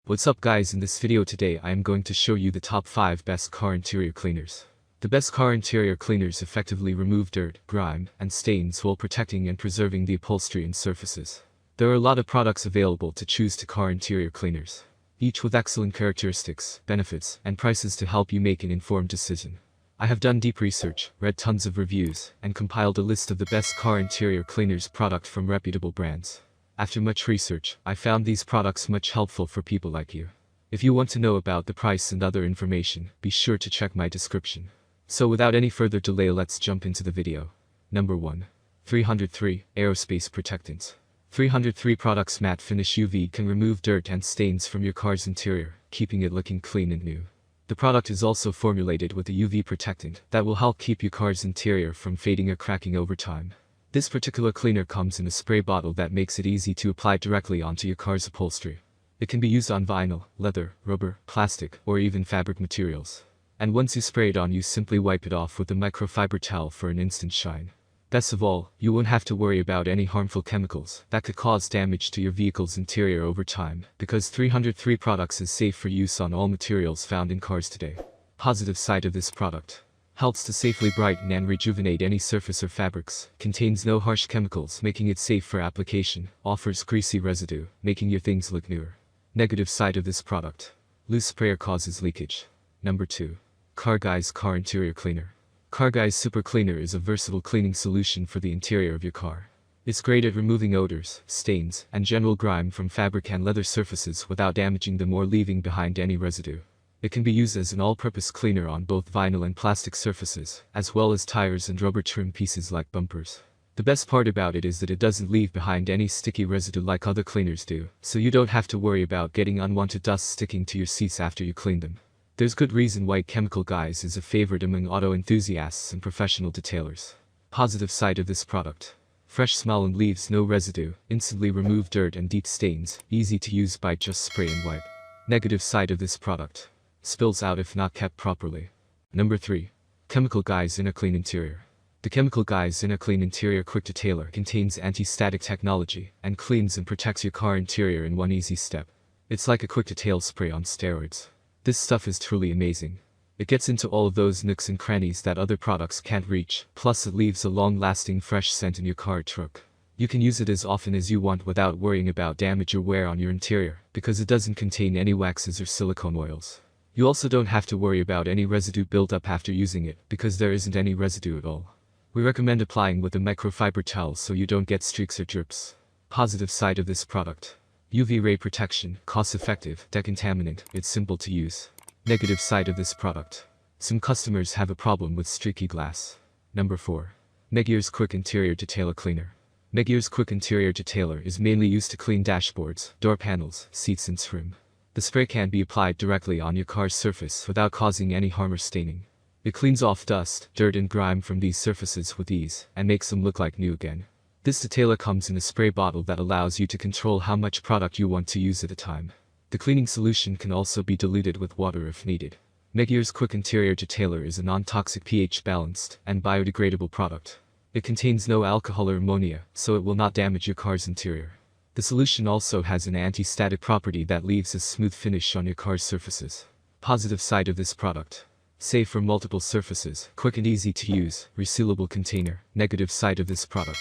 What's up guys, in this video today I am going to show you the top 5 best car interior cleaners. The best car interior cleaners effectively remove dirt, grime, and stains while protecting and preserving the upholstery and surfaces. There are a lot of products available to choose to car interior cleaners, each with excellent characteristics, benefits, and prices to help you make an informed decision. I have done deep research, read tons of reviews, and compiled a list of the best car interior cleaners product from reputable brands. After much research, I found these products much helpful for people like you. If you want to know about the price and other information, be sure to check my description. So without any further delay, let's jump into the video. Number 1. 303 Aerospace Protectant. 303 Products Matte Finish UV can remove dirt and stains from your car's interior, keeping it looking clean and new. The product is also formulated with a UV protectant that will help keep your car's interior from fading or cracking over time. This particular cleaner comes in a spray bottle that makes it easy to apply directly onto your car's upholstery. It can be used on vinyl, leather, rubber, plastic, or even fabric materials. And once you spray it on, you simply wipe it off with a microfiber towel for an instant shine. Best of all, you won't have to worry about any harmful chemicals that could cause damage to your vehicle's interior over time, because 303 Products is safe for use on all materials found in cars today. Positive side of this product: helps to safely brighten and rejuvenate any surface or fabrics, contains no harsh chemicals making it safe for application, offers greasy residue, making your things look newer. Negative side of this product: loose sprayer causes leakage. Number 2. 𝐁𝐮𝐬𝐬 Car Interior Cleaner. 𝐁𝐮𝐬𝐬 Super Cleaner is a versatile cleaning solution for the interior of your car. It's great at removing odors, stains, and general grime from fabric and leather surfaces without damaging them or leaving behind any residue. It can be used as an all-purpose cleaner on both vinyl and plastic surfaces, as well as tires and rubber trim pieces like bumpers. The best part about it is that it doesn't leave behind any sticky residue like other cleaners do, so you don't have to worry about getting unwanted dust sticking to your seats after you clean them. There's good reason why 𝐁𝐿 is a favorite among auto enthusiasts and professional detailers. Positive side of this product: fresh smell and leaves no residue, instantly remove dirt and deep stains, easy to use by just spray and wipe. Negative side of this product: spills out if not kept properly. Number 3. 𝐁𝐿 InnerClean Interior. The 𝐁𝐿 InnerClean Interior Quick Detailer contains anti-static technology and cleans and protects your car interior in one easy step. It's like a quick detail spray on steroids. This stuff is truly amazing. It gets into all of those nooks and crannies that other products can't reach, plus it leaves a long-lasting fresh scent in your car or truck. You can use it as often as you want without worrying about damage or wear on your interior, because it doesn't contain any waxes or silicone oils. You also don't have to worry about any residue buildup after using it, because there isn't any residue at all. We recommend applying with a microfiber towel so you don't get streaks or drips. Positive side of this product: UV ray protection, cost-effective, decontaminant, it's simple to use. Negative side of this product: some customers have a problem with streaky glass. Number 4. Meguiar's Quik Interior Detailer Cleaner. Meguiar's Quik Interior Detailer is mainly used to clean dashboards, door panels, seats and trim. The spray can be applied directly on your car's surface without causing any harm or staining. It cleans off dust, dirt and grime from these surfaces with ease, and makes them look like new again. This detailer comes in a spray bottle that allows you to control how much product you want to use at a time. The cleaning solution can also be diluted with water if needed. Meguiar's Quik Interior Detailer is a non-toxic pH-balanced and biodegradable product. It contains no alcohol or ammonia, so it will not damage your car's interior. The solution also has an anti-static property that leaves a smooth finish on your car's surfaces. Positive side of this product: safe for multiple surfaces, quick and easy to use, resealable container. Negative side of this product: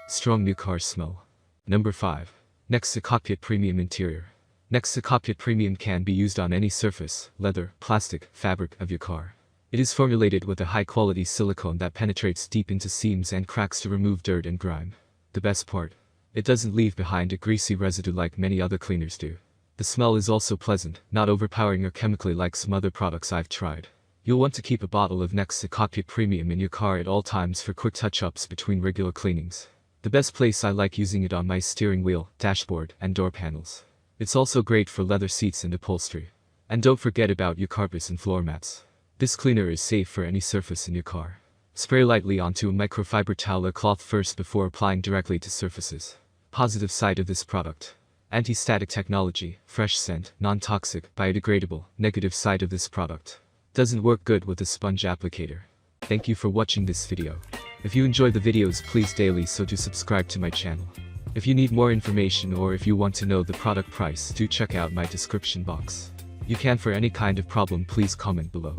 strong new car smell. Number 5. nextzett Cockpit Premium Interior. nextzett Cockpit Premium can be used on any surface, leather, plastic, fabric of your car. It is formulated with a high-quality silicone that penetrates deep into seams and cracks to remove dirt and grime. The best part: it doesn't leave behind a greasy residue like many other cleaners do. The smell is also pleasant, not overpowering or chemically like some other products I've tried. You'll want to keep a bottle of nextzett Cockpit Premium in your car at all times for quick touch-ups between regular cleanings. The best place I like using it on my steering wheel, dashboard, and door panels. It's also great for leather seats and upholstery. And don't forget about your carpets and floor mats. This cleaner is safe for any surface in your car. Spray lightly onto a microfiber towel or cloth first before applying directly to surfaces. Positive side of this product: anti-static technology, fresh scent, non-toxic, biodegradable. Negative side of this product: doesn't work good with a sponge applicator. Thank you for watching this video. If you enjoy the videos, please daily so to subscribe to my channel. If you need more information or if you want to know the product price, do check out my description box. You can for any kind of problem please comment below.